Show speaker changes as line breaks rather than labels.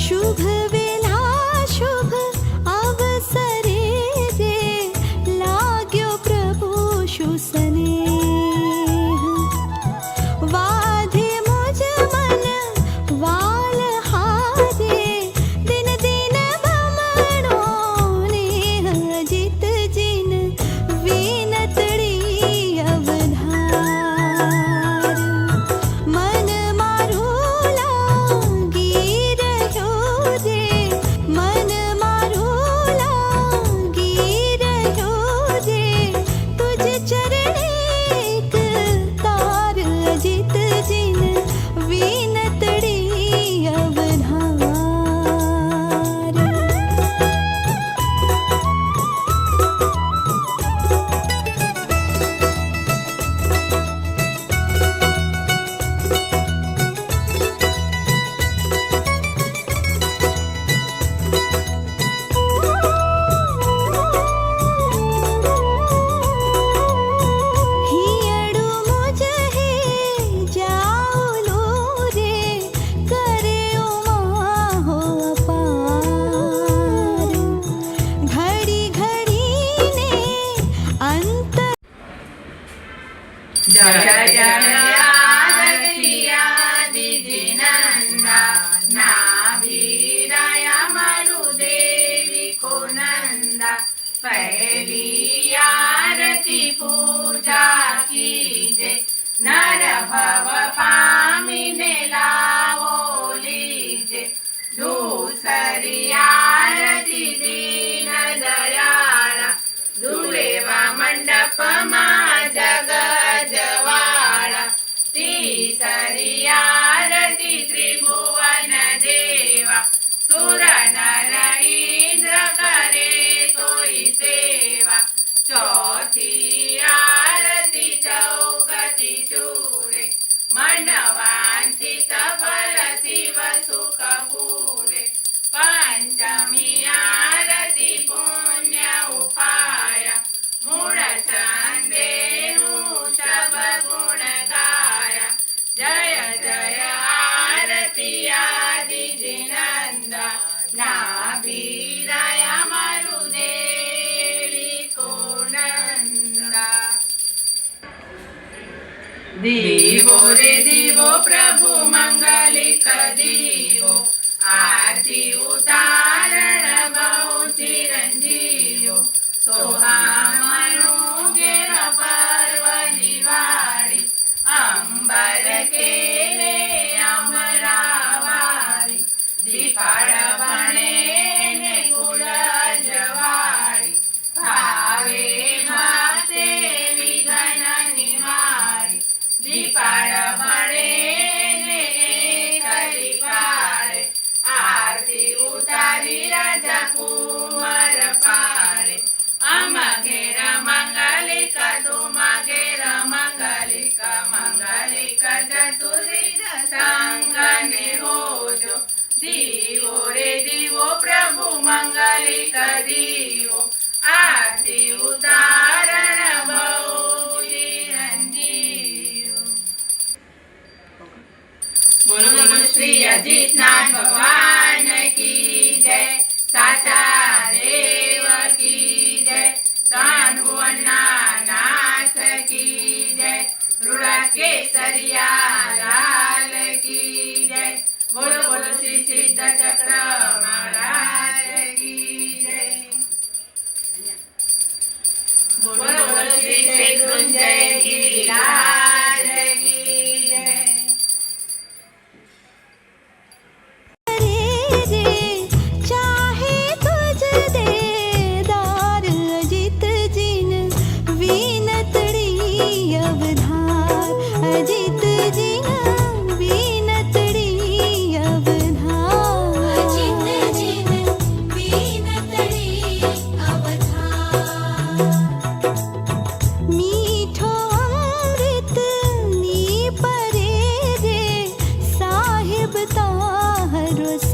शुभ वेला शुभ अवसरे रे लाग्यो प्रभु शुसने वाधे मुझ मन वाल हारे दिन दिन भमणो ने जित जिन विनतड़ी अवधार मन मारू लागी રહ્યો રે मन मारू लागी રહ્યો रे तुझ चरणे एक तार अजित जिन विनतड़ी अवधार हियड़ू मुझ हे जाऊलो रे करे उमा हो अपार घड़ी घड़ी ने अंत
जय जय आरती आदिजिनंदा नाभिराया मरुदेवी को नंदा पहली आरती पूजा कीजे नर भव पामिने लावो लीजे दूसरी आरती दीन दयाळा दुलेवा मंडप मा जग जवाळा तीसरी आरती त्रिभुवन देवा सुर नर इंद्र करे तोई सेवा चौथी आरती चौकती चूरे मन वांछित फल शिव सुख पूरे पंचमी आरती पुण्य उपाय मूळ चंदेनु शब गुण गाया जय जय आरती आदिजिनंदा नाभिराया मरुदेवी को नंदा दीवो रे दीवो प्रभु मंगलिक दीवो आरती उतारण बहु चिरंजीवो सोहामणु घेर पर्व दिवाळी अंबर केले अमरावारी दीपाळ बणे ने कुल अजवाळी भावे भाते विघ्न निवारी दीपाळ बणे ने एकली काळे आरती उतारी राजा कुमार पाळे अमघेर मंगलिक तुमघेर मंगलिक मंगलिक चतुर्विध संगने होजो दीवो रे दीवो प्रभु मंगलिक दीवो आरती उतारण बहु चिरंजीव बोलो बोलो श्री अजितनाथ भगवान की जय साचा देव की जय सानुभुवनाथ की जय रुड़ा केसरिया लाल की जय बोलो बोलो श्री सिद्ध चक्र महाराज की जय बोलो बोलो श्री शत्रुंजय गिरिराज की जय
रे रे चाहे तुझ दे